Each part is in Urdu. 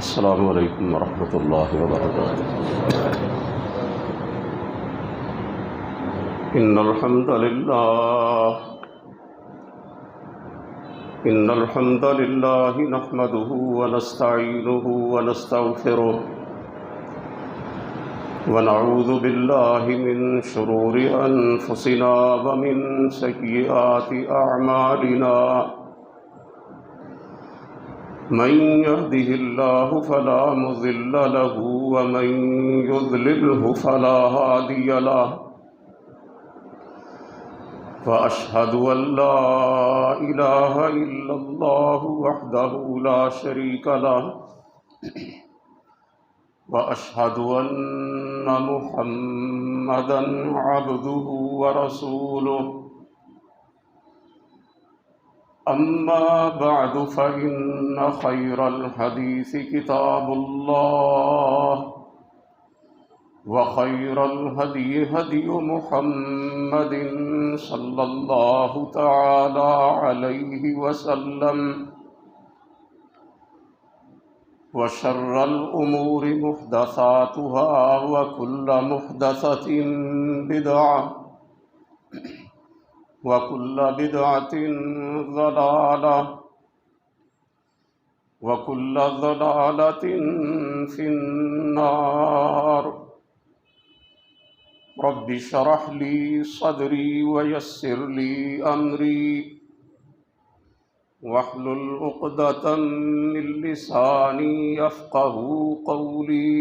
السلام علیکم ورحمۃ اللہ وبرکاتہ۔ إن الحمد لله نحمده ونستعينه ونستغفره ونعوذ بالله من شرور أنفسنا ومن سيئات أعمالنا، من يهده الله فلا مضل له ومن يضلله فلا هادي له، فأشهد أن لا إله إلا الله وحده لا شريك له، وأشهد أن محمدًا عبده ورسوله، أما بعد فإن خير الحديث كتاب الله، وخير الهدي هدي محمد صلى الله تعالى عليه وسلم، وشر الأمور محدثاتها وكل محدثة بدعة، وكل بدعة ضلالة، وكل ضلالة في النار۔ رب اشرح لي صدري ويسر لي أمري واحلل عقدة من لساني يفقهوا قولي۔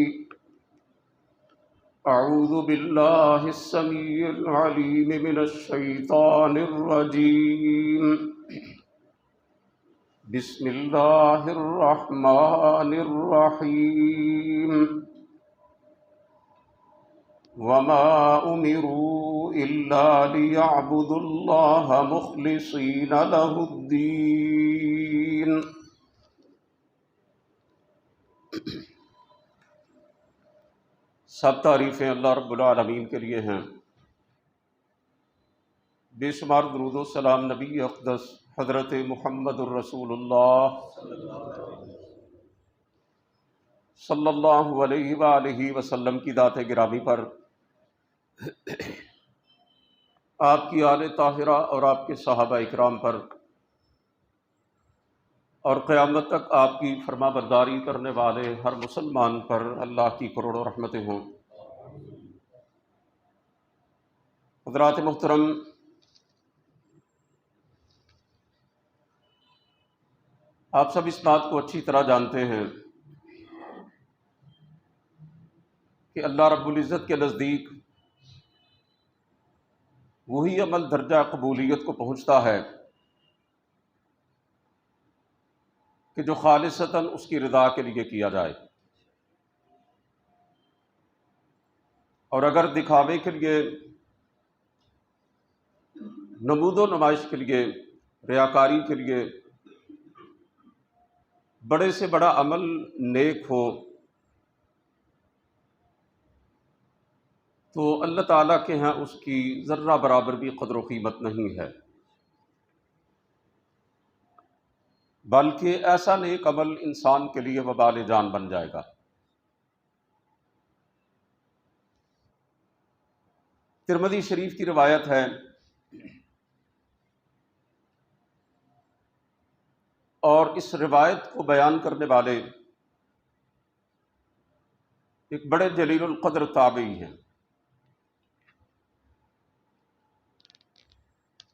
أعوذ بالله السميع العليم من الشيطان الرجيم، بسم الله الرحمن الرحيم۔ وما أمروا إلا ليعبدوا الله مخلصين له الدين۔ سب تعریفیں اللہ رب العالمین کے لیے ہیں، بے شمار درود و سلام نبی اقدس حضرت محمد الرسول اللہ صلی اللہ علیہ وآلہ وسلم کی ذات گرامی پر، آپ کی آل طاہرہ اور آپ کے صحابہ اکرام پر، اور قیامت تک آپ کی فرما برداری کرنے والے ہر مسلمان پر اللہ کی کروڑوں رحمتیں ہوں۔ حضرات محترم، آپ سب اس بات کو اچھی طرح جانتے ہیں کہ اللہ رب العزت کے نزدیک وہی عمل درجہ قبولیت کو پہنچتا ہے کہ جو خالصتاً اس کی رضا کے لیے کیا جائے، اور اگر دکھاوے کے لیے، نمود و نمائش کے لیے، ریاکاری کے لیے بڑے سے بڑا عمل نیک ہو تو اللہ تعالیٰ کے ہاں اس کی ذرہ برابر بھی قدر و قیمت نہیں ہے، بلکہ ایسا نیک عمل انسان کے لیے وبال جان بن جائے گا۔ ترمذی شریف کی روایت ہے، اور اس روایت کو بیان کرنے والے ایک بڑے جلیل القدر تابعی ہیں۔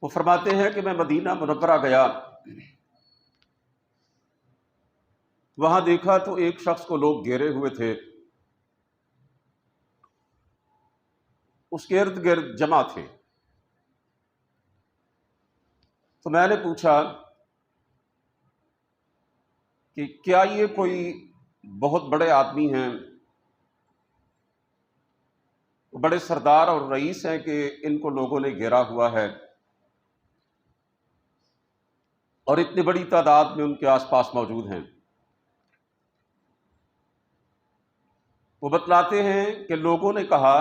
وہ فرماتے ہیں کہ میں مدینہ منورہ گیا، وہاں دیکھا تو ایک شخص کو لوگ گھیرے ہوئے تھے، اس کے ارد گرد جمع تھے۔ تو میں نے پوچھا کہ کیا یہ کوئی بہت بڑے آدمی ہیں، بڑے سردار اور رئیس ہیں کہ ان کو لوگوں نے گھیرا ہوا ہے اور اتنی بڑی تعداد میں ان کے آس پاس موجود ہیں؟ وہ بتلاتے ہیں کہ لوگوں نے کہا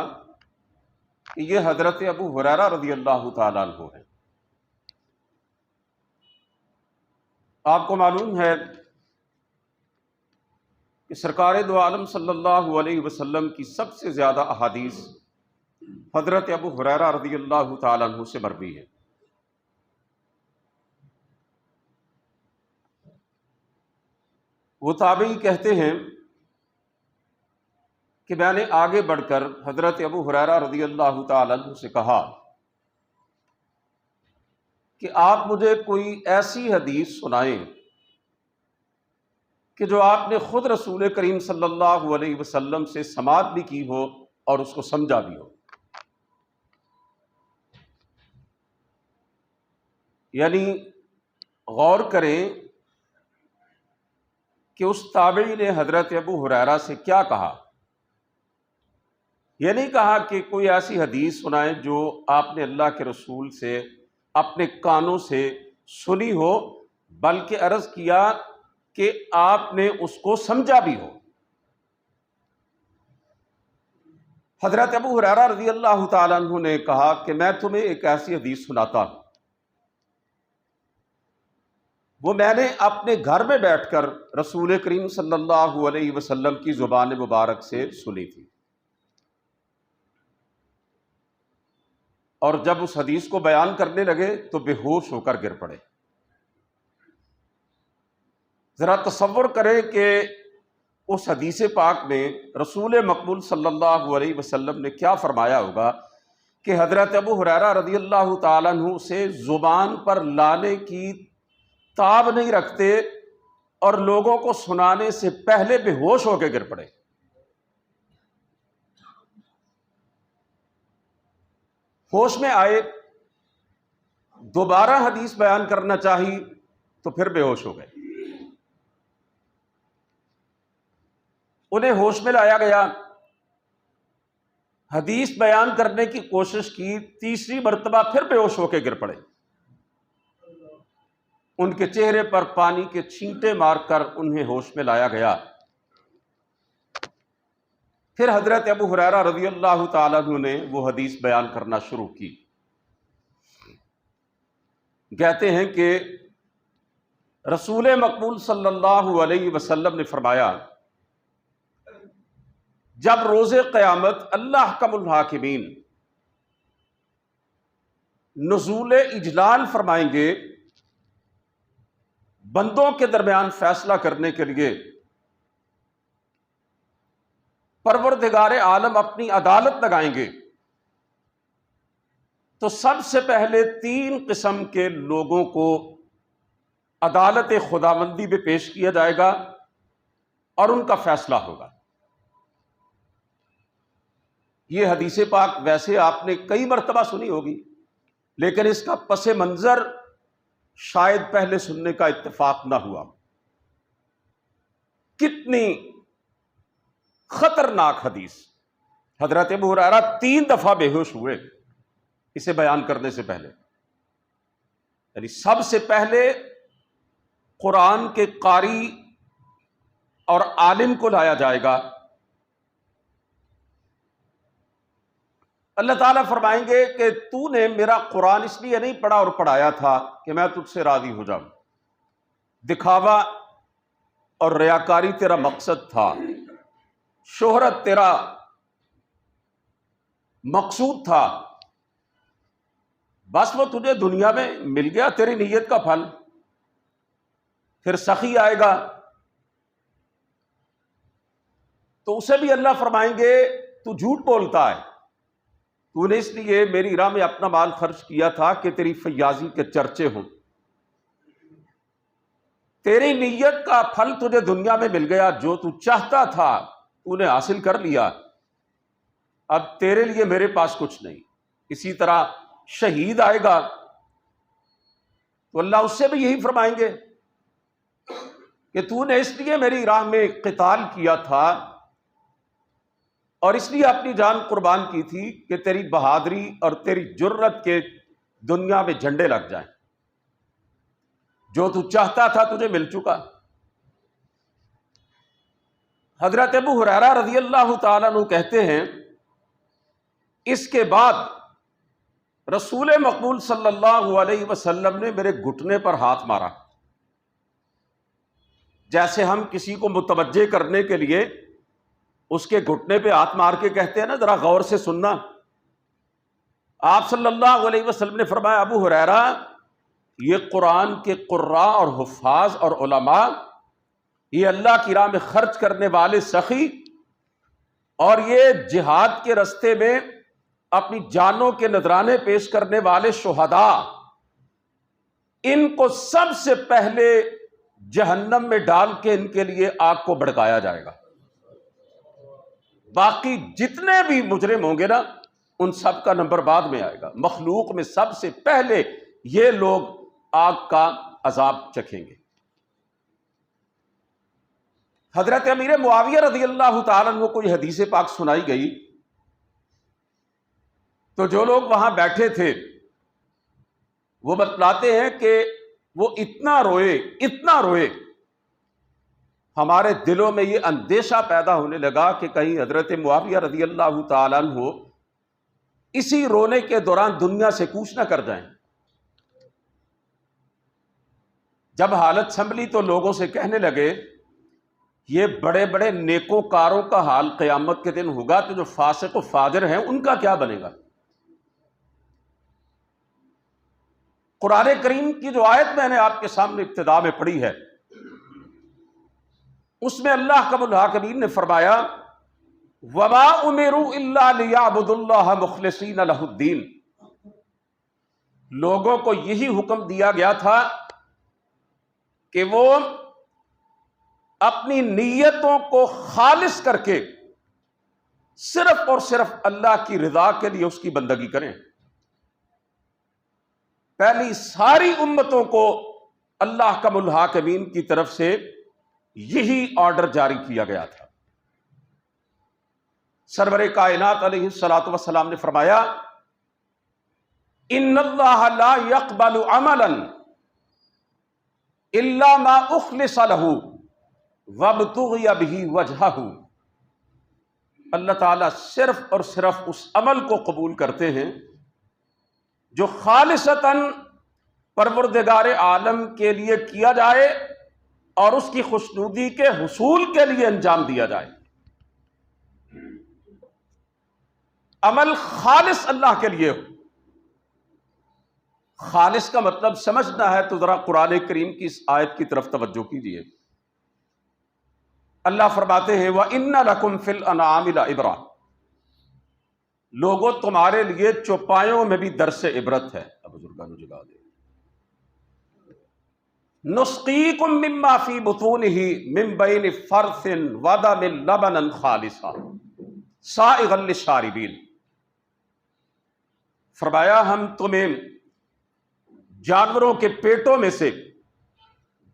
کہ یہ حضرت ابو ہریرہ رضی اللہ تعالیٰ عنہ ہیں۔ آپ کو معلوم ہے کہ سرکار دو عالم صلی اللہ علیہ وسلم کی سب سے زیادہ احادیث حضرت ابو ہریرہ رضی اللہ تعالیٰ عنہ سے مروی ہے۔ وہ تابعی کہتے ہیں کہ میں نے آگے بڑھ کر حضرت ابو ہریرہ رضی اللہ تعالیٰ عنہ سے کہا کہ آپ مجھے کوئی ایسی حدیث سنائیں کہ جو آپ نے خود رسول کریم صلی اللہ علیہ وسلم سے سماعت بھی کی ہو اور اس کو سمجھا بھی ہو۔ یعنی غور کریں کہ اس تابعی نے حضرت ابو ہریرہ سے کیا کہا۔ یہ نہیں کہا کہ کوئی ایسی حدیث سنائیں جو آپ نے اللہ کے رسول سے اپنے کانوں سے سنی ہو، بلکہ عرض کیا کہ آپ نے اس کو سمجھا بھی ہو۔ حضرت ابو ہریرہ رضی اللہ تعالیٰ عنہ نے کہا کہ میں تمہیں ایک ایسی حدیث سناتا ہوں، وہ میں نے اپنے گھر میں بیٹھ کر رسول کریم صلی اللہ علیہ وسلم کی زبان مبارک سے سنی تھی، اور جب اس حدیث کو بیان کرنے لگے تو بے ہوش ہو کر گر پڑے۔ ذرا تصور کریں کہ اس حدیث پاک میں رسول مقبول صلی اللہ علیہ وسلم نے کیا فرمایا ہوگا کہ حضرت ابو ہریرہ رضی اللہ تعالیٰ عنہ سے زبان پر لانے کی تاب نہیں رکھتے اور لوگوں کو سنانے سے پہلے بے ہوش ہو کے گر پڑے۔ ہوش میں آئے، دوبارہ حدیث بیان کرنا چاہی تو پھر بے ہوش ہو گئے۔ انہیں ہوش میں لایا گیا، حدیث بیان کرنے کی کوشش کی، تیسری مرتبہ پھر بے ہوش ہو کے گر پڑے۔ ان کے چہرے پر پانی کے چھینٹے مار کر انہیں ہوش میں لایا گیا۔ پھر حضرت ابو ہریرہ رضی اللہ تعالیٰ عنہ نے وہ حدیث بیان کرنا شروع کی۔ کہتے ہیں کہ رسول مقبول صلی اللہ علیہ وسلم نے فرمایا، جب روز قیامت اللہ احکم الحاکمین نزول اجلال فرمائیں گے بندوں کے درمیان فیصلہ کرنے کے لیے، پروردگار عالم اپنی عدالت لگائیں گے، تو سب سے پہلے 3 قسم کے لوگوں کو عدالت خداوندی میں پیش کیا جائے گا اور ان کا فیصلہ ہوگا۔ یہ حدیث پاک ویسے آپ نے کئی مرتبہ سنی ہوگی، لیکن اس کا پس منظر شاید پہلے سننے کا اتفاق نہ ہوا۔ کتنی خطرناک حدیث! حضرت ابو ہریرہ 3 دفعہ بے ہوش ہوئے اسے بیان کرنے سے پہلے۔ یعنی سب سے پہلے قرآن کے قاری اور عالم کو لایا جائے گا، اللہ تعالیٰ فرمائیں گے کہ تو نے میرا قرآن اس لیے نہیں پڑھا اور پڑھایا تھا کہ میں تجھ سے راضی ہو جاؤں، دکھاوا اور ریاکاری تیرا مقصد تھا، شہرت تیرا مقصود تھا، بس وہ تجھے دنیا میں مل گیا تیری نیت کا پھل۔ پھر سخی آئے گا تو اسے بھی اللہ فرمائیں گے تو جھوٹ بولتا ہے، تو نے اس لیے میری راہ میں اپنا مال خرچ کیا تھا کہ تیری فیاضی کے چرچے ہوں، تیری نیت کا پھل تجھے دنیا میں مل گیا، جو تو چاہتا تھا تو نے حاصل کر لیا، اب تیرے لیے میرے پاس کچھ نہیں۔ اسی طرح شہید آئے گا تو اللہ اس سے بھی یہی فرمائیں گے کہ تو نے اس لیے میری راہ میں قتال کیا تھا اور اس لیے اپنی جان قربان کی تھی کہ تیری بہادری اور تیری جرت کے دنیا میں جھنڈے لگ جائیں، جو تو چاہتا تھا تجھے مل چکا۔ حضرت ابو ہریرہ رضی اللہ تعالیٰ عنہ کہتے ہیں، اس کے بعد رسول مقبول صلی اللہ علیہ وسلم نے میرے گھٹنے پر ہاتھ مارا جیسے ہم کسی کو متوجہ کرنے کے لیے اس کے گھٹنے پہ ہاتھ مار کے کہتے ہیں نا ذرا غور سے سننا، آپ صلی اللہ علیہ وسلم نے فرمایا ابو ہریرہ یہ قرآن کے قراء اور حفاظ اور علماء، یہ اللہ کی راہ میں خرچ کرنے والے سخی، اور یہ جہاد کے راستے میں اپنی جانوں کے نذرانے پیش کرنے والے شہداء، ان کو سب سے پہلے جہنم میں ڈال کے ان کے لیے آگ کو بھڑکایا جائے گا۔ باقی جتنے بھی مجرم ہوں گے نا ان سب کا نمبر بعد میں آئے گا، مخلوق میں سب سے پہلے یہ لوگ آگ کا عذاب چکھیں گے۔ حضرت امیر معاویہ رضی اللہ تعالیٰ عنہ کو یہ حدیث پاک سنائی گئی تو جو لوگ وہاں بیٹھے تھے وہ بتلاتے ہیں کہ وہ اتنا روئے ہمارے دلوں میں یہ اندیشہ پیدا ہونے لگا کہ کہیں حضرت معاویہ رضی اللہ تعالیٰ عنہ اسی رونے کے دوران دنیا سے کوچ نہ کر جائیں۔ جب حالت سنبھلی تو لوگوں سے کہنے لگے یہ بڑے بڑے نیکوکاروں کا حال قیامت کے دن ہوگا تو جو فاسق و فاجر ہیں ان کا کیا بنے گا؟ قرآن کریم کی جو آیت میں نے آپ کے سامنے ابتدا میں پڑھی ہے اس میں اللہ رب العالمین نے فرمایا وَمَا أُمِرُوا إِلَّا لِيَعْبُدُوا اللَّهَ مُخْلِصِينَ لَهُ الدِّينَ، لوگوں کو یہی حکم دیا گیا تھا کہ وہ اپنی نیتوں کو خالص کر کے صرف اور صرف اللہ کی رضا کے لیے اس کی بندگی کریں۔ پہلی ساری امتوں کو اللہ کا الحاکمین کی طرف سے یہی آرڈر جاری کیا گیا تھا۔ سرور کائنات علیہ الصلوۃ والسلام نے فرمایا ان اللہ لا يقبل عملا الا ما اخلص له وابتغي به وجهه، اللہ تعالیٰ صرف اور صرف اس عمل کو قبول کرتے ہیں جو خالصتاً پروردگار عالم کے لیے کیا جائے اور اس کی خوشنودی کے حصول کے لیے انجام دیا جائے۔ عمل خالص اللہ کے لیے ہو۔ خالص کا مطلب سمجھنا ہے تو ذرا قرآن کریم کی اس آیت کی طرف توجہ کیجیے۔ اللہ فرماتے ہیں وَإِنَّ لَكُمْ فِي الْأَنْعَامِ لَعِبْرَةً، لوگوں تمہارے لیے چوپایوں میں بھی درس عبرت ہے۔ اب بزرگانو جگا دے نسقیکم مما فی بطونہ من بین فرث ودم لبنا خالصا سائغا للشاربین، فرمایا ہم تمہیں جانوروں کے پیٹوں میں سے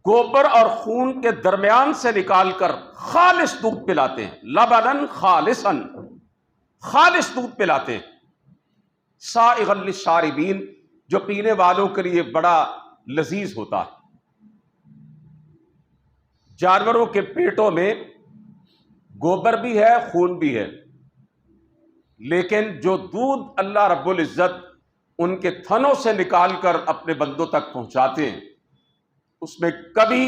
گوبر اور خون کے درمیان سے نکال کر خالص دودھ پلاتے ہیں، لبنا خالصا، خالص دودھ پلاتے ہیں، سائغا للشاربین، جو پینے والوں کے لیے بڑا لذیذ ہوتا ہے۔ جانوروں کے پیٹوں میں گوبر بھی ہے خون بھی ہے، لیکن جو دودھ اللہ رب العزت ان کے تھنوں سے نکال کر اپنے بندوں تک پہنچاتے ہیں اس میں کبھی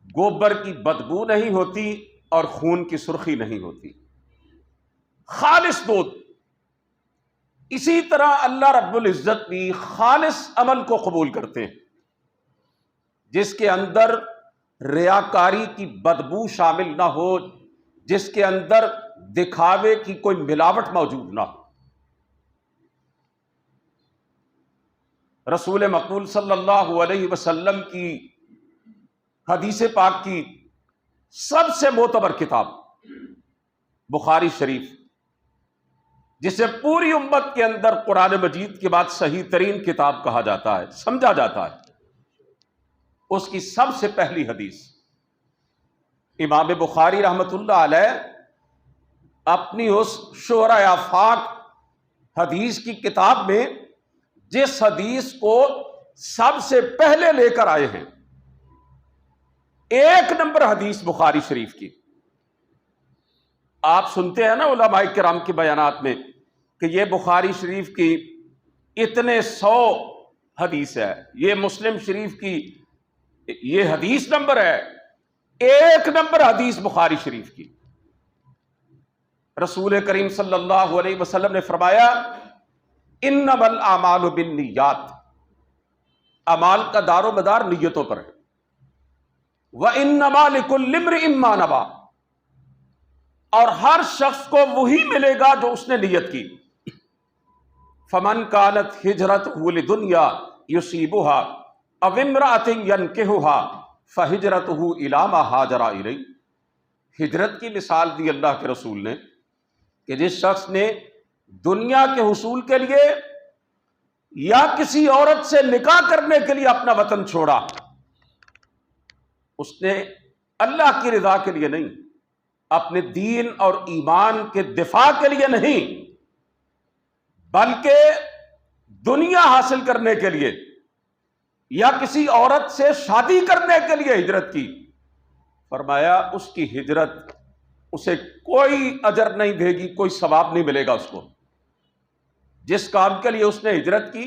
گوبر کی بدبو نہیں ہوتی اور خون کی سرخی نہیں ہوتی، خالص دودھ۔ اسی طرح اللہ رب العزت بھی خالص عمل کو قبول کرتے ہیں جس کے اندر ریاکاری کی بدبو شامل نہ ہو، جس کے اندر دکھاوے کی کوئی ملاوٹ موجود نہ ہو۔ رسول مقبول صلی اللہ علیہ وسلم کی حدیث پاک کی سب سے معتبر کتاب بخاری شریف، جسے پوری امت کے اندر قرآن مجید کے بعد صحیح ترین کتاب کہا جاتا ہے، سمجھا جاتا ہے، اس کی سب سے پہلی حدیث امام بخاری رحمت اللہ علیہ اپنی اس شہرۂ آفاق حدیث کی کتاب میں جس حدیث کو سب سے پہلے لے کر آئے ہیں، ایک نمبر حدیث بخاری شریف کی۔ آپ سنتے ہیں نا علماء کرام کے بیانات میں کہ یہ بخاری شریف کی اتنے 100 حدیث ہے، یہ مسلم شریف کی یہ حدیث نمبر ہے، ایک نمبر حدیث بخاری شریف کی، رسول کریم صلی اللہ علیہ وسلم نے فرمایا انما الاعمال بالنیات، اعمال کا دار و مدار نیتوں پر ہے، وانما لکل امرئ ما نوی، اور ہر شخص کو وہی ملے گا جو اس نے نیت کی۔ فمن کانت ہجرتہ لدنیا یصیبها او امرأۃ ینکحها فہجرتہ الی ما ہاجر الیہ۔ ہجرت کی مثال دی اللہ کے رسول نے کہ جس شخص نے دنیا کے حصول کے لیے یا کسی عورت سے نکاح کرنے کے لیے اپنا وطن چھوڑا، اس نے اللہ کی رضا کے لیے نہیں، اپنے دین اور ایمان کے دفاع کے لیے نہیں، بلکہ دنیا حاصل کرنے کے لیے یا کسی عورت سے شادی کرنے کے لیے ہجرت کی، فرمایا اس کی ہجرت اسے کوئی اجر نہیں دے گی، کوئی ثواب نہیں ملے گا اس کو۔ جس کام کے لیے اس نے ہجرت کی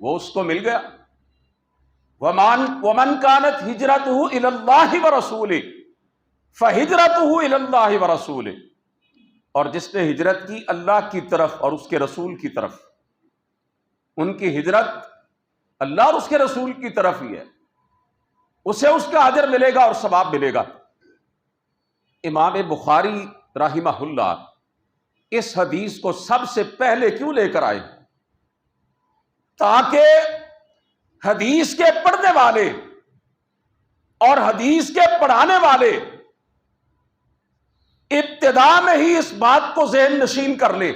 وہ اس کو مل گیا۔ ومن کانت ہجرتہ الی اللہ ورسولہ فہجرتہ الی اللہ ورسولہ، اور جس نے ہجرت کی اللہ کی طرف اور اس کے رسول کی طرف، ان کی ہجرت اللہ اور اس کے رسول کی طرف ہی ہے، اسے اس کا اجر ملے گا اور ثواب ملے گا۔ امام بخاری رحمہ اللہ اس حدیث کو سب سے پہلے کیوں لے کر آئے؟ تاکہ حدیث کے پڑھنے والے اور حدیث کے پڑھانے والے ابتدا میں ہی اس بات کو ذہن نشین کر لے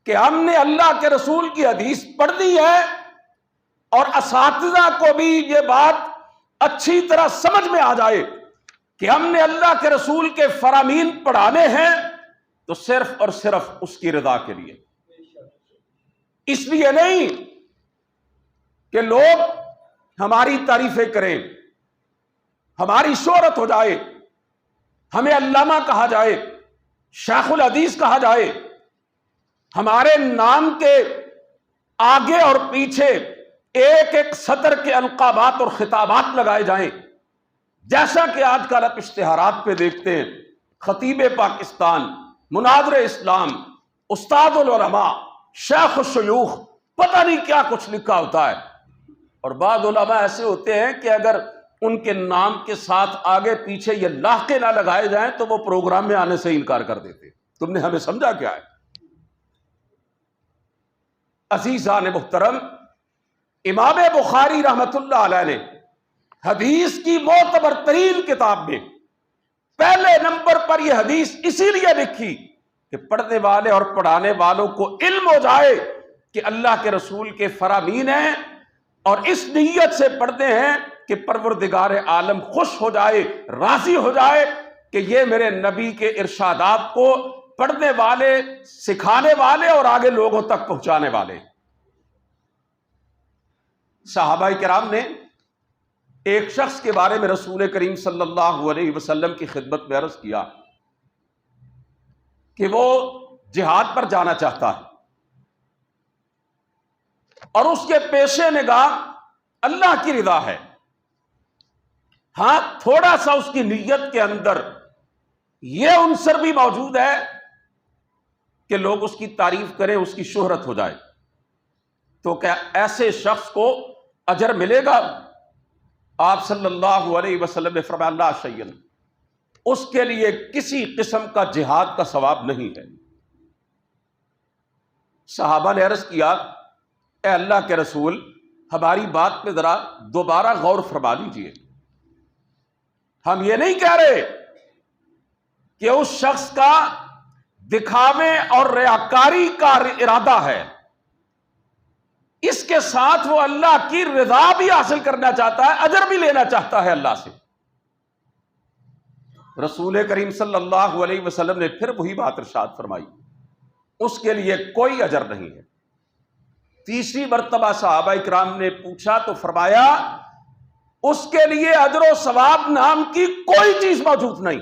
کہ ہم نے اللہ کے رسول کی حدیث پڑھنی ہے، اور اساتذہ کو بھی یہ بات اچھی طرح سمجھ میں آ جائے کہ ہم نے اللہ کے رسول کے فرامین پڑھانے ہیں تو صرف اور صرف اس کی رضا کے لیے، اس لیے نہیں کہ لوگ ہماری تعریفیں کریں، ہماری شہرت ہو جائے، ہمیں علامہ کہا جائے، شیخ الحدیث کہا جائے، ہمارے نام کے آگے اور پیچھے ایک ایک سطر کے القابات اور خطابات لگائے جائیں، جیسا کہ آج کل آپ اشتہارات پہ دیکھتے ہیں، خطیب پاکستان، مناظر اسلام، استاد العلماء، شیخ الشیوخ، پتہ نہیں کیا کچھ لکھا ہوتا ہے۔ اور بعض علماء ایسے ہوتے ہیں کہ اگر ان کے نام کے ساتھ آگے پیچھے یہ لاحقے نہ لگائے جائیں تو وہ پروگرام میں آنے سے انکار کر دیتے۔ تم نے ہمیں سمجھا کیا ہے؟ عزیزان محترم، امام بخاری رحمت اللہ علیہ نے حدیث کی معتبر ترین کتاب میں پہلے نمبر پر یہ حدیث اسی لیے لکھی کہ پڑھنے والے اور پڑھانے والوں کو علم ہو جائے کہ اللہ کے رسول کے فرامین ہیں، اور اس نیت سے پڑھتے ہیں کہ پروردگار عالم خوش ہو جائے، راضی ہو جائے کہ یہ میرے نبی کے ارشادات کو پڑھنے والے، سکھانے والے اور آگے لوگوں تک پہنچانے والے۔ صحابہ کرام نے ایک شخص کے بارے میں رسول کریم صلی اللہ علیہ وسلم کی خدمت میں عرض کیا کہ وہ جہاد پر جانا چاہتا ہے اور اس کے پیش نگاہ اللہ کی رضا ہے، ہاں تھوڑا سا اس کی نیت کے اندر یہ عنصر بھی موجود ہے کہ لوگ اس کی تعریف کریں، اس کی شہرت ہو جائے، تو کیا ایسے شخص کو اجر ملے گا؟ آپ صلی اللہ علیہ وسلم نے فرمایا لا شیئن، اس کے لیے کسی قسم کا جہاد کا ثواب نہیں ہے۔ صحابہ نے عرض کیا اے اللہ کے رسول، ہماری بات پہ ذرا دوبارہ غور فرما لیجیے، ہم یہ نہیں کہہ رہے کہ اس شخص کا دکھاوے اور ریاکاری کا ارادہ ہے، اس کے ساتھ وہ اللہ کی رضا بھی حاصل کرنا چاہتا ہے، اجر بھی لینا چاہتا ہے اللہ سے۔ رسول کریم صلی اللہ علیہ وسلم نے پھر وہی بات ارشاد فرمائی، اس کے لیے کوئی اجر نہیں ہے۔ تیسری مرتبہ صحابہ کرام نے پوچھا تو فرمایا اس کے لیے اجر و ثواب نام کی کوئی چیز موجود نہیں۔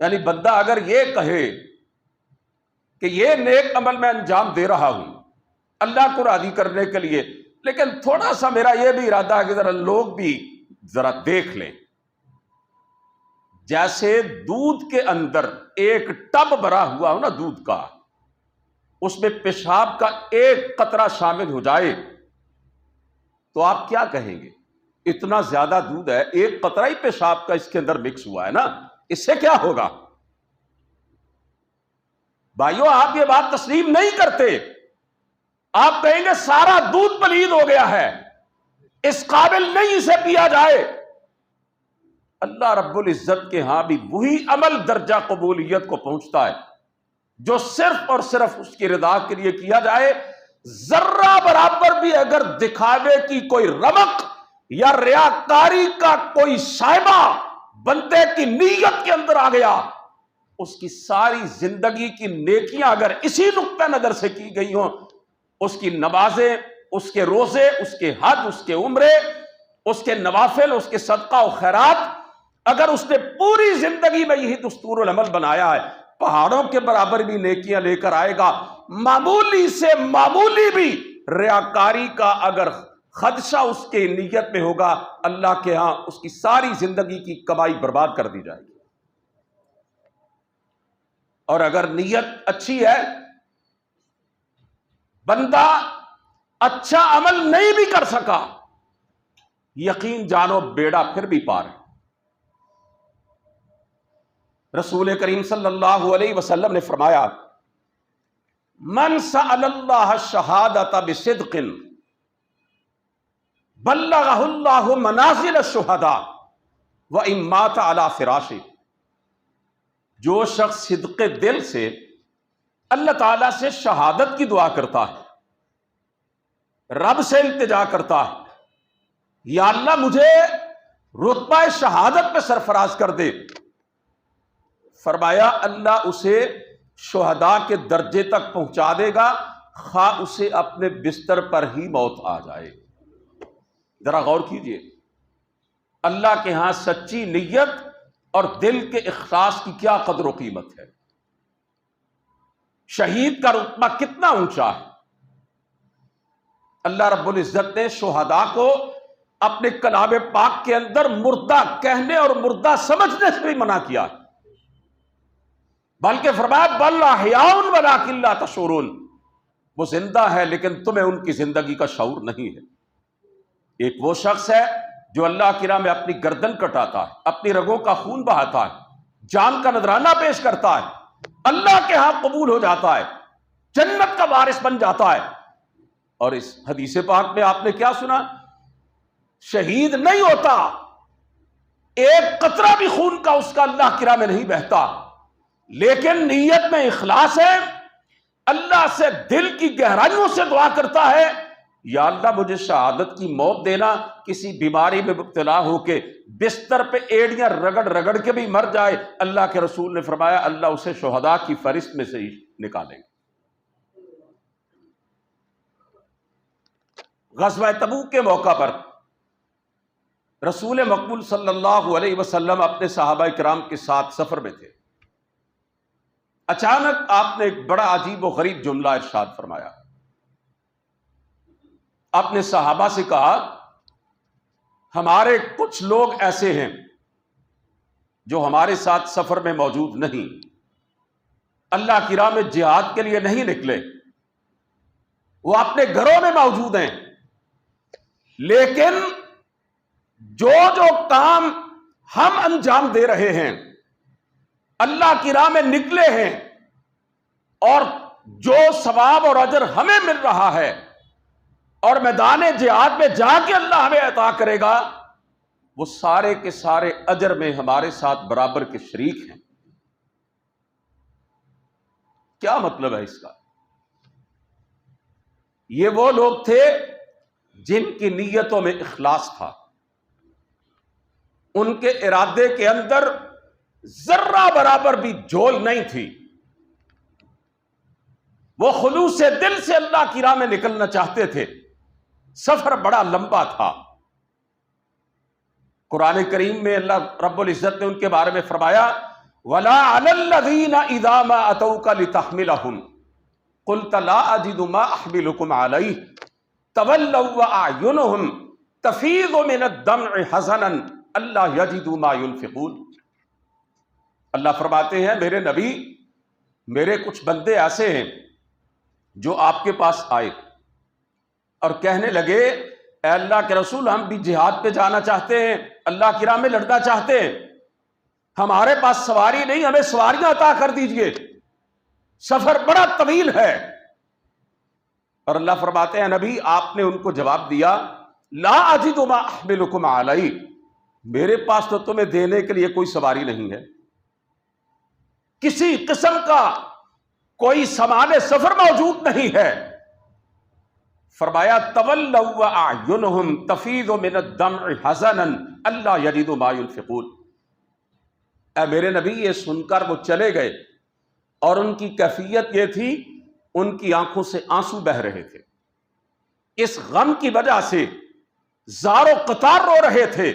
یعنی بندہ اگر یہ کہے کہ یہ نیک عمل میں انجام دے رہا ہوں اللہ کو راضی کرنے کے لیے، لیکن تھوڑا سا میرا یہ بھی ارادہ ہے کہ ذرا لوگ بھی ذرا دیکھ لیں، جیسے دودھ کے اندر ایک ٹب بھرا ہوا ہو نا دودھ کا، اس میں پیشاب کا ایک قطرہ شامل ہو جائے تو آپ کیا کہیں گے؟ اتنا زیادہ دودھ ہے، ایک قطرہ ہی پیشاب کا اس کے اندر مکس ہوا ہے نا، اس سے کیا ہوگا؟ بھائیو آپ یہ بات تسلیم نہیں کرتے، آپ کہیں گے سارا دودھ پلید ہو گیا ہے، اس قابل نہیں اسے پیا جائے۔ اللہ رب العزت کے ہاں بھی وہی عمل درجہ قبولیت کو پہنچتا ہے جو صرف اور صرف اس کی رضا کے لیے کیا جائے۔ ذرہ برابر بھی اگر دکھاوے کی کوئی رمق یا ریاکاری کا کوئی شائبہ بندے کی نیت کے اندر آ گیا، اس کی ساری زندگی کی نیکیاں اگر اسی نقطہ نظر سے کی گئی ہوں، اس کی نمازیں، اس کے روزے، اس کے حج، اس کے عمرے، اس کے نوافل، اس کے صدقہ و خیرات، اگر اس نے پوری زندگی میں یہی دستور العمل بنایا ہے، پہاڑوں کے برابر بھی نیکیاں لے کر آئے گا۔ معمولی سے معمولی بھی ریاکاری کا اگر خدشہ اس کے نیت میں ہوگا، اللہ کے ہاں اس کی ساری زندگی کی کمائی برباد کر دی جائے گی۔ اور اگر نیت اچھی ہے، بندہ اچھا عمل نہیں بھی کر سکا، یقین جانو بیڑا پھر بھی پار ہے۔ رسول کریم صلی اللہ علیہ وسلم نے فرمایا، من سأل اللہ الشہادۃ بصدق بلغہ اللہ منازل الشہداء وإن مات علی فراشہ۔ جو شخص صدق دل سے اللہ تعالیٰ سے شہادت کی دعا کرتا ہے، رب سے التجا کرتا ہے، یا اللہ مجھے رتبہ شہادت پہ سرفراز کر دے، فرمایا اللہ اسے شہداء کے درجے تک پہنچا دے گا، خواہ اسے اپنے بستر پر ہی موت آ جائے۔ ذرا غور کیجئے، اللہ کے ہاں سچی نیت اور دل کے اخلاص کی کیا قدر و قیمت ہے، شہید کا رتبہ کتنا اونچا ہے۔ اللہ رب العزت نے شہداء کو اپنے کلام پاک کے اندر مردہ کہنے اور مردہ سمجھنے سے بھی منع کیا، بلکہ فرمایا بل احیاء ولکن لا تشعرون، وہ زندہ ہے لیکن تمہیں ان کی زندگی کا شعور نہیں ہے۔ ایک وہ شخص ہے جو اللہ کی راہ میں اپنی گردن کٹاتا ہے، اپنی رگوں کا خون بہاتا ہے، جان کا نذرانہ پیش کرتا ہے، اللہ کے ہاں قبول ہو جاتا ہے، جنت کا وارث بن جاتا ہے۔ اور اس حدیث پاک میں آپ نے کیا سنا؟ شہید نہیں ہوتا، ایک قطرہ بھی خون کا اس کا اللہ کی راہ میں نہیں بہتا، لیکن نیت میں اخلاص ہے، اللہ سے دل کی گہرائیوں سے دعا کرتا ہے، یا اللہ مجھے شہادت کی موت دینا، کسی بیماری میں مبتلا ہو کے بستر پہ ایڑیاں رگڑ رگڑ کے بھی مر جائے، اللہ کے رسول نے فرمایا اللہ اسے شہداء کی فہرست میں سے ہی نکالیں گے۔ غزوہ تبوک کے موقع پر رسول مقبول صلی اللہ علیہ وسلم اپنے صحابہ کرام کے ساتھ سفر میں تھے، اچانک آپ نے ایک بڑا عجیب و غریب جملہ ارشاد فرمایا۔ آپ نے صحابہ سے کہا ہمارے کچھ لوگ ایسے ہیں جو ہمارے ساتھ سفر میں موجود نہیں، اللہ کی راہ میں جہاد کے لیے نہیں نکلے، وہ اپنے گھروں میں موجود ہیں، لیکن جو کام ہم انجام دے رہے ہیں، اللہ کی راہ میں نکلے ہیں، اور جو ثواب اور اجر ہمیں مل رہا ہے اور میدان جہاد میں جا کے اللہ ہمیں عطا کرے گا، وہ سارے کے سارے اجر میں ہمارے ساتھ برابر کے شریک ہیں۔ کیا مطلب ہے اس کا؟ یہ وہ لوگ تھے جن کی نیتوں میں اخلاص تھا، ان کے ارادے کے اندر ذرہ برابر بھی جھول نہیں تھی، وہ خلوص دل سے اللہ کی راہ میں نکلنا چاہتے تھے۔ سفر بڑا لمبا تھا، قرآن کریم میں اللہ رب العزت نے ان کے بارے میں فرمایا وَلَا عَلَى الَّذِينَ إِذَا مَا أَتَوْكَ لِتَحْمِلَهُمْ قُلْتَ لَا أَجِدُ مَا أَحْمِلُكُمْ عَلَيْهِ تَوَلَّوْا وَأَعْيُنُهُمْ تفیض من الدمع حزنا الا یجدوا ما ينفقون۔ اللہ فرماتے ہیں میرے نبی، میرے کچھ بندے ایسے ہیں جو آپ کے پاس آئے اور کہنے لگے اے اللہ کے رسول، ہم بھی جہاد پہ جانا چاہتے ہیں، اللہ کی راہ میں لڑنا چاہتے ہیں، ہمارے پاس سواری نہیں، ہمیں سواریاں عطا کر دیجئے، سفر بڑا طویل ہے۔ اور اللہ فرماتے ہیں نبی آپ نے ان کو جواب دیا لا اجد ما احملکم علیہ، میرے پاس تو تمہیں دینے کے لیے کوئی سواری نہیں ہے، کسی قسم کا کوئی سامان سفر موجود نہیں ہے۔ فرمایا تولوا واعینہم تفیض من الدمع حزنا الا یجدوا ما ينفقون۔ اے میرے نبی یہ سن کر وہ چلے گئے اور ان کی کیفیت یہ تھی، ان کی آنکھوں سے آنسو بہہ رہے تھے، اس غم کی وجہ سے زار و قطار رو رہے تھے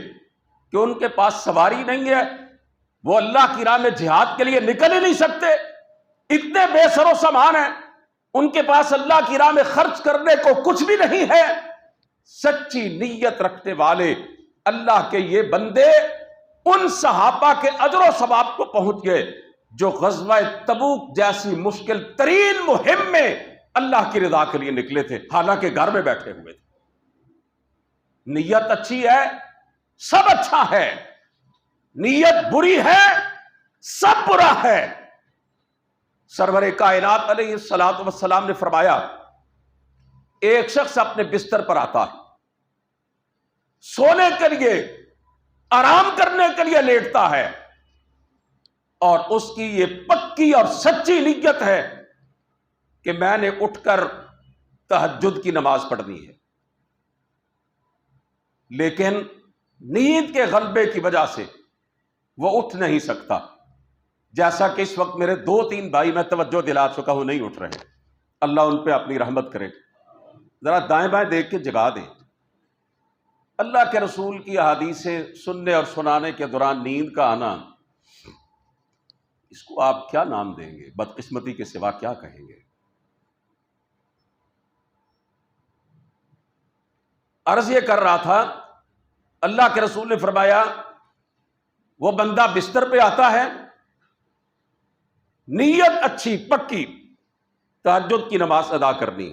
کہ ان کے پاس سواری نہیں ہے، وہ اللہ کی راہ میں جہاد کے لیے نکل ہی نہیں سکتے، اتنے بے سر و سامان ہیں، ان کے پاس اللہ کی راہ میں خرچ کرنے کو کچھ بھی نہیں ہے۔ سچی نیت رکھنے والے اللہ کے یہ بندے ان صحابہ کے اجر و ثواب کو پہنچ گئے جو غزوہ تبوک جیسی مشکل ترین مہم میں اللہ کی رضا کے لیے نکلے تھے، حالانکہ گھر میں بیٹھے ہوئے تھے۔ نیت اچھی ہے سب اچھا ہے، نیت بری ہے سب برا ہے۔ سرور کائنات علیہ الصلوۃ والسلام نے فرمایا ایک شخص اپنے بستر پر آتا ہے، سونے کے لیے آرام کرنے کے لیے لیٹتا ہے، اور اس کی یہ پکی اور سچی نیت ہے کہ میں نے اٹھ کر تہجد کی نماز پڑھنی ہے، لیکن نیند کے غلبے کی وجہ سے وہ اٹھ نہیں سکتا، جیسا کہ اس وقت میرے 2-3 بھائی میں توجہ دلا چکا ہوں نہیں اٹھ رہے، اللہ ان پہ اپنی رحمت کرے۔ ذرا دائیں بائیں دیکھ کے جگا دیں۔ اللہ کے رسول کی احادیثیں سننے اور سنانے کے دوران نیند کا آنا، اس کو آپ کیا نام دیں گے؟ بدقسمتی کے سوا کیا کہیں گے؟ عرض یہ کر رہا تھا، اللہ کے رسول نے فرمایا وہ بندہ بستر پہ آتا ہے، نیت اچھی پکی تہجد کی نماز ادا کرنی،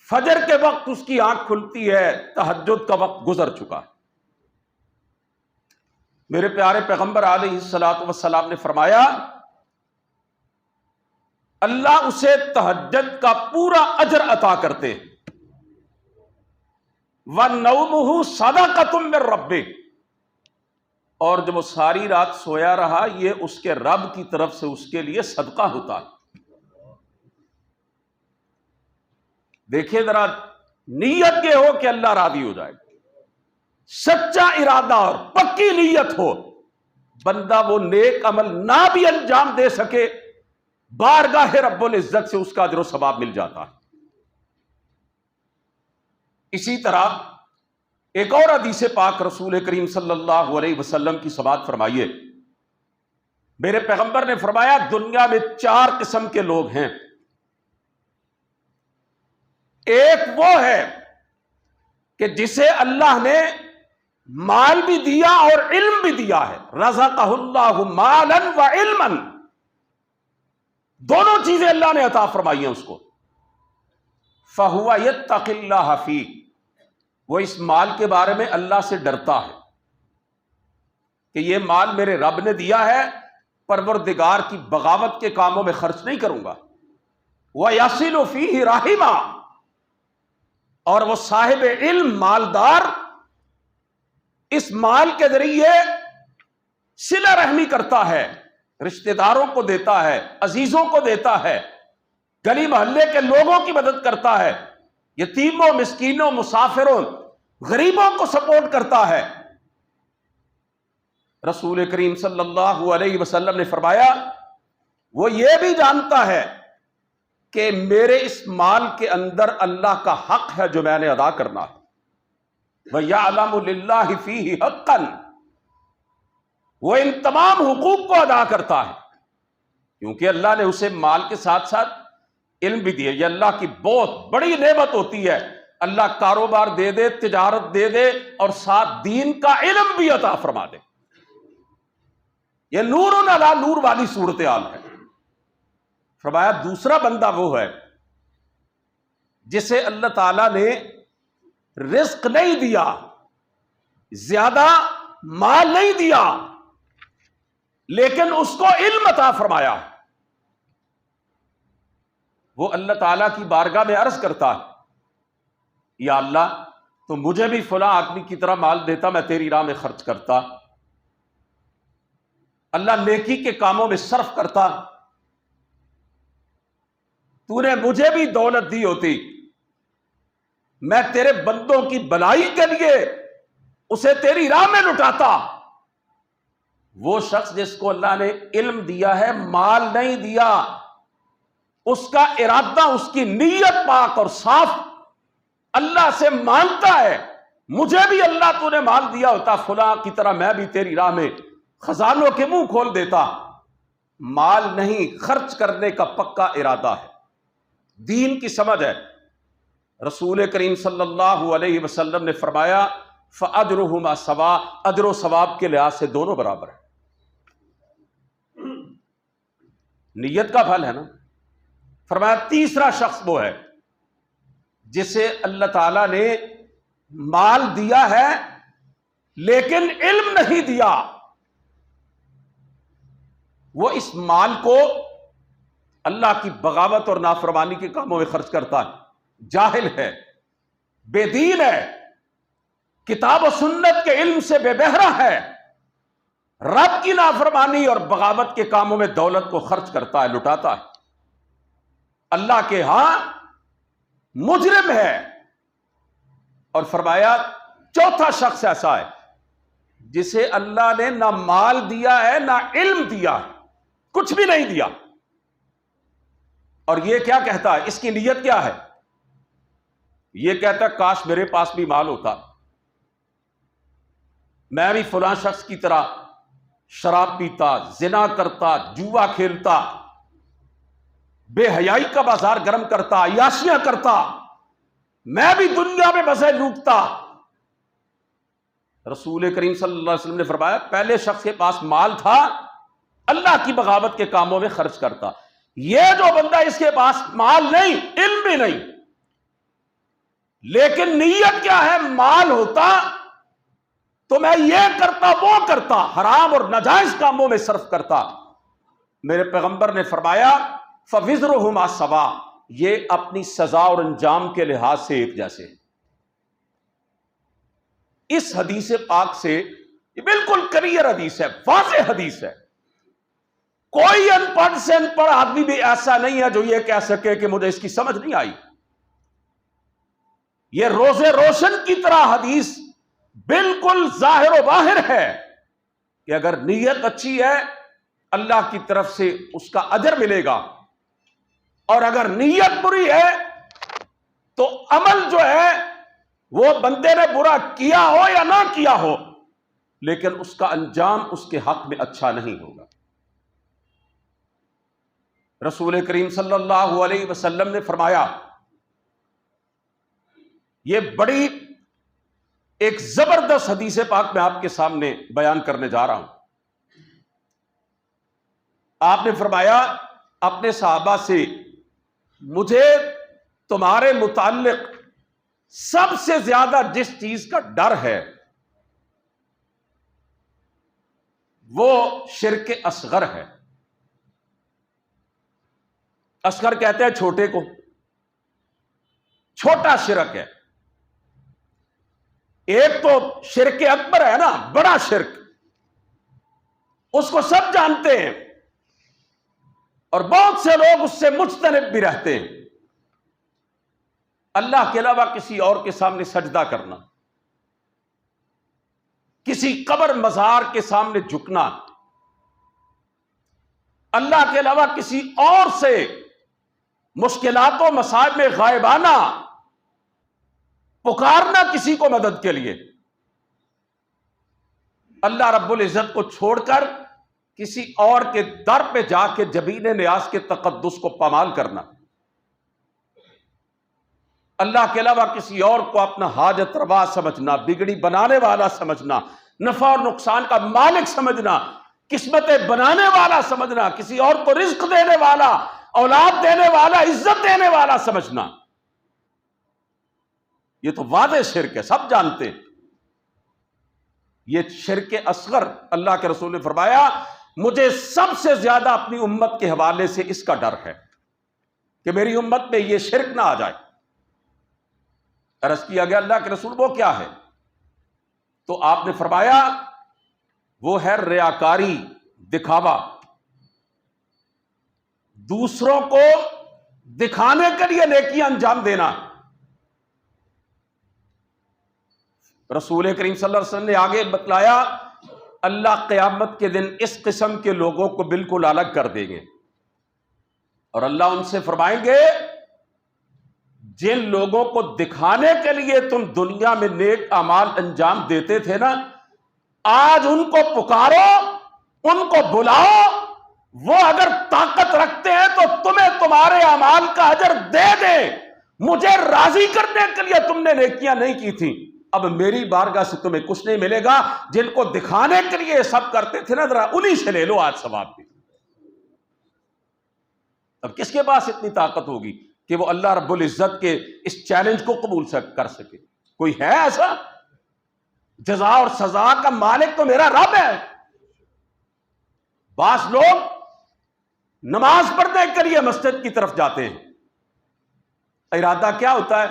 فجر کے وقت اس کی آنکھ کھلتی ہے، تہجد کا وقت گزر چکا۔ میرے پیارے پیغمبر علیہ الصلوۃ والسلام نے فرمایا اللہ اسے تہجد کا پورا اجر عطا کرتے ہیں۔ وَنَوْمُهُ صَدَقَةٌ مِّن رَّبِّهِ، اور جب وہ ساری رات سویا رہا یہ اس کے رب کی طرف سے اس کے لیے صدقہ ہوتا ہے۔ دیکھیں ذرا، نیت یہ ہو کہ اللہ راضی ہو جائے، سچا ارادہ اور پکی نیت ہو، بندہ وہ نیک عمل نہ بھی انجام دے سکے، بارگاہ رب العزت سے اس کا اجر و ثواب مل جاتا ہے۔ اسی طرح ایک اور حدیث پاک رسول کریم صلی اللہ علیہ وسلم کی سماعت فرمائیے۔ میرے پیغمبر نے فرمایا دنیا میں 4 قسم کے لوگ ہیں، ایک وہ ہے کہ جسے اللہ نے مال بھی دیا اور علم بھی دیا ہے، رزقہ اللہ مالا و علما، دونوں چیزیں اللہ نے عطا فرمائی ہیں اس کو، فہو یتقی اللہ فیہ، وہ اس مال کے بارے میں اللہ سے ڈرتا ہے کہ یہ مال میرے رب نے دیا ہے، پروردگار کی بغاوت کے کاموں میں خرچ نہیں کروں گا۔ وَيَصِلُ فِيهِ رَحِمًا، اور وہ صاحب علم مالدار اس مال کے ذریعے صلہ رحمی کرتا ہے، رشتہ داروں کو دیتا ہے، عزیزوں کو دیتا ہے، گلی محلے کے لوگوں کی مدد کرتا ہے، یتیموں، مسکینوں، مسافروں، غریبوں کو سپورٹ کرتا ہے۔ رسول کریم صلی اللہ علیہ وسلم نے فرمایا وہ یہ بھی جانتا ہے کہ میرے اس مال کے اندر اللہ کا حق ہے جو میں نے ادا کرنا ہے، وَيَعْلَمُ لِلَّهِ فِيهِ حَقًّا، وہ ان تمام حقوق کو ادا کرتا ہے کیونکہ اللہ نے اسے مال کے ساتھ ساتھ علم بھی دیا۔ یہ اللہ کی بہت بڑی نعمت ہوتی ہے، اللہ کاروبار دے دے، تجارت دے دے، اور ساتھ دین کا علم بھی عطا فرما دے۔ یہ نور علی نور والی صورتحال ہے۔ فرمایا دوسرا بندہ وہ ہے جسے اللہ تعالیٰ نے رزق نہیں دیا، زیادہ مال نہیں دیا، لیکن اس کو علم عطا فرمایا۔ وہ اللہ تعالیٰ کی بارگاہ میں عرض کرتا ہے، یا اللہ تو مجھے بھی فلاں آدمی کی طرح مال دیتا، میں تیری راہ میں خرچ کرتا، اللہ نیکی کے کاموں میں صرف کرتا، تو نے مجھے بھی دولت دی ہوتی، میں تیرے بندوں کی بھلائی کے لیے اسے تیری راہ میں لٹاتا۔ وہ شخص جس کو اللہ نے علم دیا ہے، مال نہیں دیا، اس کا ارادہ، اس کی نیت پاک اور صاف، اللہ سے مانگتا ہے مجھے بھی اللہ تو نے مال دیا ہوتا فلاں کی طرح میں بھی تیری راہ میں خزانوں کے منہ کھول دیتا۔ مال نہیں، خرچ کرنے کا پکا ارادہ ہے، دین کی سمجھ ہے۔ رسول کریم صلی اللہ علیہ وسلم نے فرمایا فَأَجْرُهُمَا سَوَاءٌ، اجر و ثواب کے لحاظ سے دونوں برابر ہیں، نیت کا پھل ہے نا۔ فرمایا تیسرا شخص وہ ہے جسے اللہ تعالیٰ نے مال دیا ہے لیکن علم نہیں دیا، وہ اس مال کو اللہ کی بغاوت اور نافرمانی کے کاموں میں خرچ کرتا ہے، جاہل ہے، بے دین ہے، کتاب و سنت کے علم سے بے بہرہ ہے، رب کی نافرمانی اور بغاوت کے کاموں میں دولت کو خرچ کرتا ہے، لٹاتا ہے، اللہ کے ہاں مجرم ہے۔ اور فرمایا چوتھا شخص ایسا ہے جسے اللہ نے نہ مال دیا ہے نہ علم دیا ہے، کچھ بھی نہیں دیا، اور یہ کیا کہتا ہے، اس کی نیت کیا ہے، یہ کہتا ہے کاش میرے پاس بھی مال ہوتا، میں بھی فلاں شخص کی طرح شراب پیتا، زنا کرتا، جوا کھیلتا، بے حیائی کا بازار گرم کرتا، عیاشیاں کرتا، میں بھی دنیا میں مزے لوٹتا۔ رسول کریم صلی اللہ علیہ وسلم نے فرمایا پہلے شخص کے پاس مال تھا، اللہ کی بغاوت کے کاموں میں خرچ کرتا، یہ جو بندہ اس کے پاس مال نہیں، علم بھی نہیں، لیکن نیت کیا ہے، مال ہوتا تو میں یہ کرتا وہ کرتا، حرام اور ناجائز کاموں میں صرف کرتا۔ میرے پیغمبر نے فرمایا فَوِزْرُهُمَا سَوَاءٌ، یہ اپنی سزا اور انجام کے لحاظ سے ایک جیسے۔ اس حدیث پاک سے، یہ بالکل کلیئر حدیث ہے، واضح حدیث ہے، کوئی ان پڑھ سے ان پڑھ آدمی بھی ایسا نہیں ہے جو یہ کہہ سکے کہ مجھے اس کی سمجھ نہیں آئی۔ یہ روزے روشن کی طرح حدیث بالکل ظاہر و باہر ہے کہ اگر نیت اچھی ہے اللہ کی طرف سے اس کا اجر ملے گا، اور اگر نیت بری ہے تو عمل جو ہے وہ بندے نے برا کیا ہو یا نہ کیا ہو لیکن اس کا انجام اس کے حق میں اچھا نہیں ہوگا۔ رسول کریم صلی اللہ علیہ وسلم نے فرمایا، یہ بڑی ایک زبردست حدیث پاک میں آپ کے سامنے بیان کرنے جا رہا ہوں۔ آپ نے فرمایا اپنے صحابہ سے، مجھے تمہارے متعلق سب سے زیادہ جس چیز کا ڈر ہے وہ شرک اصغر ہے۔ اصغر کہتے ہیں چھوٹے کو، چھوٹا شرک ہے۔ ایک تو شرک اکبر ہے نا، بڑا شرک، اس کو سب جانتے ہیں اور بہت سے لوگ اس سے مجتنب بھی رہتے ہیں۔ اللہ کے علاوہ کسی اور کے سامنے سجدہ کرنا، کسی قبر مزار کے سامنے جھکنا، اللہ کے علاوہ کسی اور سے مشکلات و مصائب میں غائبانہ پکارنا کسی کو مدد کے لیے، اللہ رب العزت کو چھوڑ کر کسی اور کے در پہ جا کے جبین نیاز کے تقدس کو پامال کرنا، اللہ کے علاوہ کسی اور کو اپنا حاجت روا سمجھنا، بگڑی بنانے والا سمجھنا، نفع اور نقصان کا مالک سمجھنا، قسمتیں بنانے والا سمجھنا، کسی اور کو رزق دینے والا، اولاد دینے والا، عزت دینے والا سمجھنا، یہ تو واضح شرک ہے، سب جانتے ہیں۔ یہ شرک اصغر، اللہ کے رسول نے فرمایا مجھے سب سے زیادہ اپنی امت کے حوالے سے اس کا ڈر ہے کہ میری امت میں یہ شرک نہ آ جائے۔ عرض کیا گیا اللہ کے رسول وہ کیا ہے؟ تو آپ نے فرمایا وہ ہے ریاکاری، دکھاوا، دوسروں کو دکھانے کے لیے نیکیاں انجام دینا۔ رسول کریم صلی اللہ علیہ وسلم نے آگے بتلایا اللہ قیامت کے دن اس قسم کے لوگوں کو بالکل الگ کر دیں گے، اور اللہ ان سے فرمائیں گے جن لوگوں کو دکھانے کے لیے تم دنیا میں نیک اعمال انجام دیتے تھے نا، آج ان کو پکارو، ان کو بلاؤ، وہ اگر طاقت رکھتے ہیں تو تمہیں تمہارے اعمال کا اجر دے دیں۔ مجھے راضی کرنے کے لیے تم نے نیکیاں نہیں کی تھی، اب میری بارگاہ سے تمہیں کچھ نہیں ملے گا۔ جن کو دکھانے کے لیے یہ سب کرتے تھے نا، ذرا انہی سے لے لو آج ثواب بھی۔ اب کس کے پاس اتنی طاقت ہوگی کہ وہ اللہ رب العزت کے اس چیلنج کو قبول کر سکے؟ کوئی ہے ایسا؟ جزا اور سزا کا مالک تو میرا رب ہے۔ بعض لوگ نماز پڑھنے کے لیے مسجد کی طرف جاتے ہیں، ارادہ کیا ہوتا ہے؟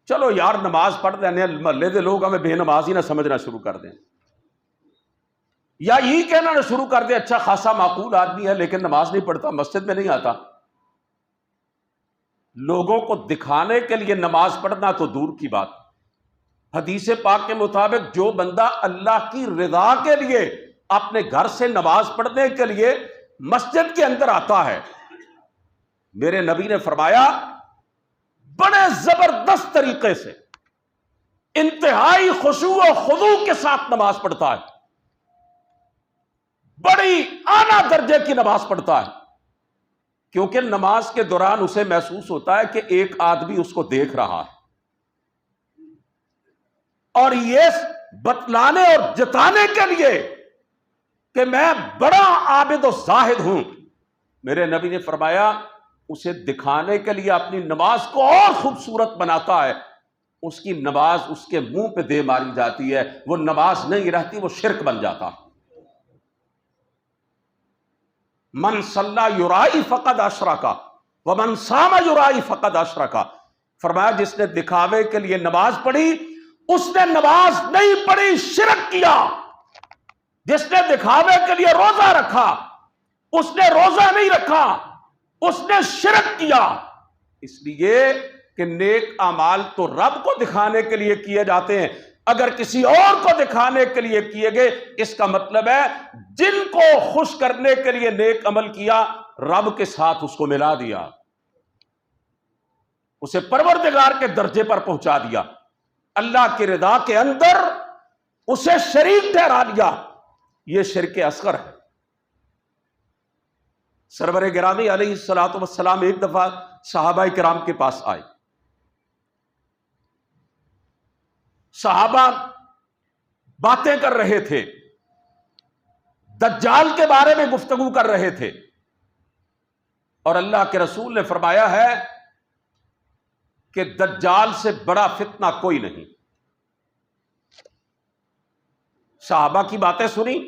چلو یار نماز پڑھ لینے، محلے دے لوگ ہمیں بے نماز ہی نہ سمجھنا شروع کر دیں، یا یہی کہنا نہ شروع کر دیں اچھا خاصا معقول آدمی ہے لیکن نماز نہیں پڑھتا، مسجد میں نہیں آتا۔ لوگوں کو دکھانے کے لیے نماز پڑھنا تو دور کی بات، حدیث پاک کے مطابق جو بندہ اللہ کی رضا کے لیے اپنے گھر سے نماز پڑھنے کے لیے مسجد کے اندر آتا ہے، میرے نبی نے فرمایا بڑے زبردست طریقے سے انتہائی خشوع و خضوع کے ساتھ نماز پڑھتا ہے، بڑی اعلیٰ درجے کی نماز پڑھتا ہے، کیونکہ نماز کے دوران اسے محسوس ہوتا ہے کہ ایک آدمی اس کو دیکھ رہا ہے، اور یہ بتلانے اور جتانے کے لیے کہ میں بڑا عابد و زاہد ہوں، میرے نبی نے فرمایا اسے دکھانے کے لیے اپنی نماز کو اور خوبصورت بناتا ہے، اس کی نماز اس کے منہ پہ دے ماری جاتی ہے، وہ نماز نہیں رہتی، وہ شرک بن جاتا۔ من صلی یرائی فقد اشرک ومن صام یرائی فقد اشرک، فرمایا جس نے دکھاوے کے لیے نماز پڑھی اس نے نماز نہیں پڑھی، شرک کیا۔ جس نے دکھاوے کے لیے روزہ رکھا اس نے روزہ نہیں رکھا، اس نے شرک کیا۔ اس لیے کہ نیک اعمال تو رب کو دکھانے کے لیے کیے جاتے ہیں، اگر کسی اور کو دکھانے کے لیے کیے گئے اس کا مطلب ہے جن کو خوش کرنے کے لیے نیک عمل کیا رب کے ساتھ اس کو ملا دیا، اسے پروردگار کے درجے پر پہنچا دیا، اللہ کی رضا کے اندر اسے شریک ٹھہرا دیا۔ یہ شرک اصغر ہے۔ سرور گرامی علیہ الصلوۃ والسلام ایک دفعہ صحابہ کرام کے پاس آئے، صحابہ باتیں کر رہے تھے، دجال کے بارے میں گفتگو کر رہے تھے، اور اللہ کے رسول نے فرمایا ہے کہ دجال سے بڑا فتنہ کوئی نہیں۔ صحابہ کی باتیں سنی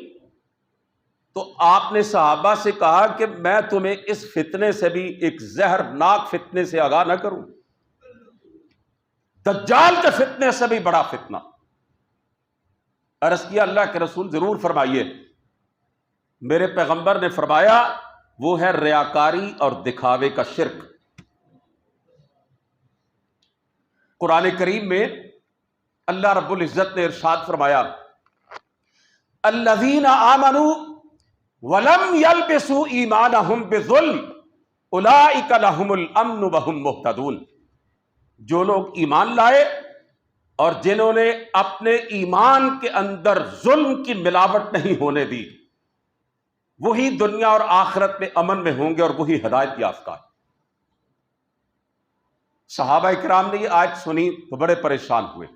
تو آپ نے صحابہ سے کہا کہ میں تمہیں اس فتنے سے بھی ایک زہرناک فتنے سے آگاہ نہ کروں، دجال کے فتنے سے بھی بڑا فتنہ۔ عرض کیا اللہ کے رسول ضرور فرمائیے۔ میرے پیغمبر نے فرمایا وہ ہے ریاکاری اور دکھاوے کا شرک۔ قرآن کریم میں اللہ رب العزت نے ارشاد فرمایا الذین آمنوا ولم یلبسوا ایمانہم بظلم اولئک لہم الامن وہم مہتدون، جو لوگ ایمان لائے اور جنہوں نے اپنے ایمان کے اندر ظلم کی ملاوٹ نہیں ہونے دی، وہی دنیا اور آخرت میں امن میں ہوں گے اور وہی ہدایت یافتہ۔ صحابہ کرام نے یہ آیت سنی تو بڑے پریشان ہوئے،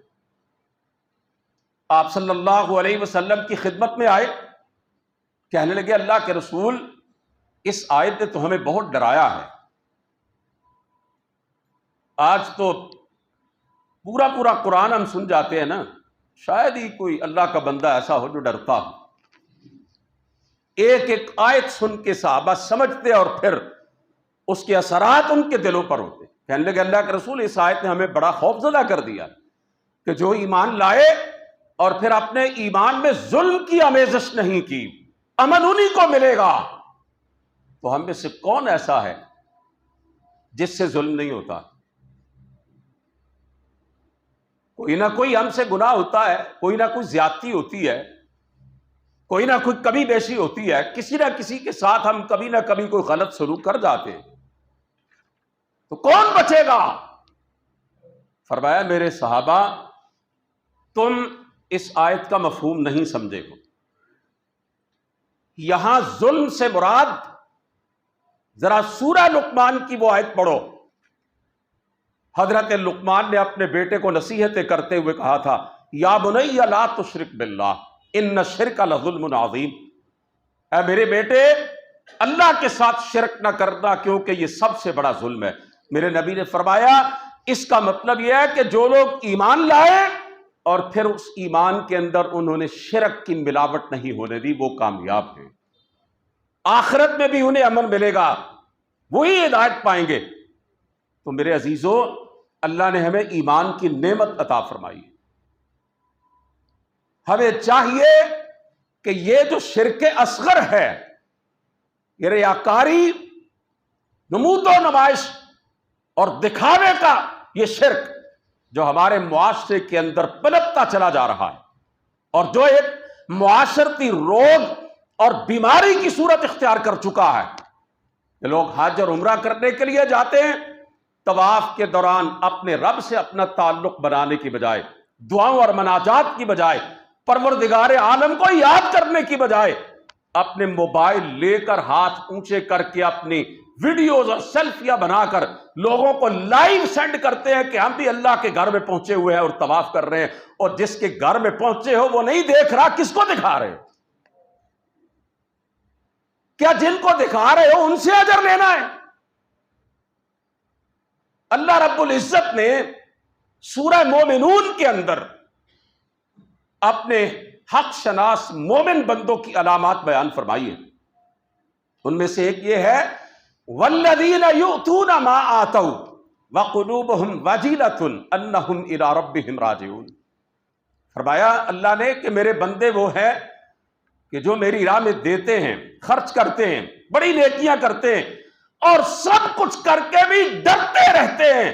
آپ صلی اللہ علیہ وسلم کی خدمت میں آئے، کہنے لگے اللہ کے رسول اس آیت نے تو ہمیں بہت ڈرایا ہے، آج تو پورا قرآن ہم سن جاتے ہیں نا، شاید ہی کوئی اللہ کا بندہ ایسا ہو جو ڈرتا ہو۔ ایک ایک آیت سن کے صحابہ سمجھتے اور پھر اس کے اثرات ان کے دلوں پر ہوتے، کہنے لگے اللہ کے رسول اس آیت نے ہمیں بڑا خوف زدہ کر دیا کہ جو ایمان لائے اور پھر اپنے ایمان میں ظلم کی آمیزش نہیں کی، امن انہی کو ملے گا۔ تو ہم میں سے کون ایسا ہے جس سے ظلم نہیں ہوتا؟ کوئی نہ کوئی ہم سے گناہ ہوتا ہے، کوئی نہ کوئی زیادتی ہوتی ہے، کوئی نہ کوئی کمی بیشی ہوتی ہے، کسی نہ کسی کے ساتھ ہم کبھی نہ کبھی کوئی غلط سلوک کر جاتے ہیں، تو کون بچے گا؟ فرمایا میرے صحابہ تم اس آیت کا مفہوم نہیں سمجھے ہو، یہاں ظلم سے مراد، ذرا سورہ لقمان کی وہ آیت پڑھو، حضرت لقمان نے اپنے بیٹے کو نصیحتیں کرتے ہوئے کہا تھا یا بنی لا تشرک باللہ ان الشرک لظلم عظیم، اے میرے بیٹے اللہ کے ساتھ شرک نہ کرنا کیونکہ یہ سب سے بڑا ظلم ہے۔ میرے نبی نے فرمایا اس کا مطلب یہ ہے کہ جو لوگ ایمان لائے اور پھر اس ایمان کے اندر انہوں نے شرک کی ملاوٹ نہیں ہونے دی، وہ کامیاب ہیں، آخرت میں بھی انہیں امن ملے گا، وہی ہدایت پائیں گے۔ تو میرے عزیزو، اللہ نے ہمیں ایمان کی نعمت عطا فرمائی، ہمیں چاہیے کہ یہ جو شرک اصغر ہے، یہ ریاکاری، نمود و نمائش اور دکھاوے کا یہ شرک جو ہمارے معاشرے کے اندر پنپتا چلا جا رہا ہے اور جو ایک معاشرتی روگ اور بیماری کی صورت اختیار کر چکا ہے کہ لوگ حج اور عمرہ کرنے کے لیے جاتے ہیں، طواف کے دوران اپنے رب سے اپنا تعلق بنانے کی بجائے، دعاؤں اور مناجات کی بجائے، پروردگار عالم کو یاد کرنے کی بجائے اپنے موبائل لے کر ہاتھ اونچے کر کے اپنی ویڈیوز اور سیلفیاں بنا کر لوگوں کو لائیو سینڈ کرتے ہیں کہ ہم بھی اللہ کے گھر میں پہنچے ہوئے ہیں اور طواف کر رہے ہیں، اور جس کے گھر میں پہنچے ہو وہ نہیں دیکھ رہا، کس کو دکھا رہے ہو؟ کیا جن کو دکھا رہے ہو ان سے اجر لینا ہے؟ اللہ رب العزت نے سورہ مومنون کے اندر اپنے حق شناس مومن بندوں کی علامات بیان فرمائی ہیں، ان میں سے ایک یہ ہے والذین یؤتون ما آتوا وقلوبہم وجلۃ انہم الی ربہم راجعون، فرمایا اللہ نے کہ میرے بندے وہ ہیں کہ جو میری راہ میں دیتے ہیں، خرچ کرتے ہیں، بڑی نیکیاں کرتے ہیں، اور سب کچھ کر کے بھی ڈرتے رہتے ہیں،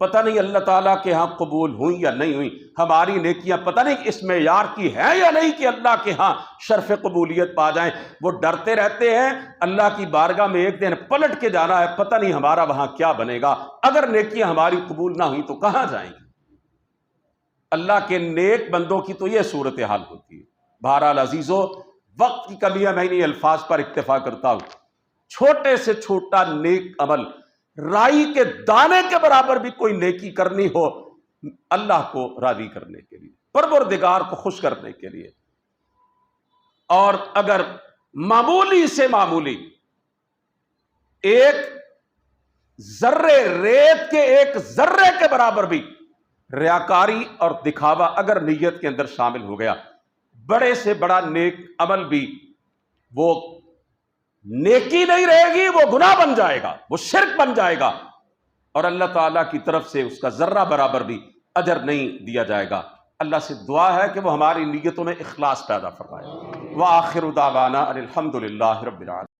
پتہ نہیں اللہ تعالیٰ کے ہاں قبول ہوئی یا نہیں ہوئی، ہماری نیکیاں پتہ نہیں اس معیار کی ہیں یا نہیں کہ اللہ کے ہاں شرف قبولیت پا جائیں، وہ ڈرتے رہتے ہیں اللہ کی بارگاہ میں ایک دن پلٹ کے جانا ہے، پتہ نہیں ہمارا وہاں کیا بنے گا، اگر نیکیاں ہماری قبول نہ ہوئی تو کہاں جائیں گے؟ اللہ کے نیک بندوں کی تو یہ صورتحال ہوتی ہے۔ بہرحال عزیزو، وقت کی کمی ہے، میں انہی الفاظ پر اکتفا کرتا ہوں، چھوٹے سے چھوٹا نیک عمل، رائی کے دانے کے برابر بھی کوئی نیکی کرنی ہو اللہ کو راضی کرنے کے لیے، پروردگار کو خوش کرنے کے لیے، اور اگر معمولی سے معمولی ایک ذرے ریت کے ایک ذرے کے برابر بھی ریاکاری اور دکھاوا اگر نیت کے اندر شامل ہو گیا، بڑے سے بڑا نیک عمل بھی وہ نیکی نہیں رہے گی، وہ گناہ بن جائے گا، وہ شرک بن جائے گا، اور اللہ تعالیٰ کی طرف سے اس کا ذرہ برابر بھی اجر نہیں دیا جائے گا۔ اللہ سے دعا ہے کہ وہ ہماری نیتوں میں اخلاص پیدا فرمائے۔ وآخر دعوانا ان الحمد للہ رب العالمین۔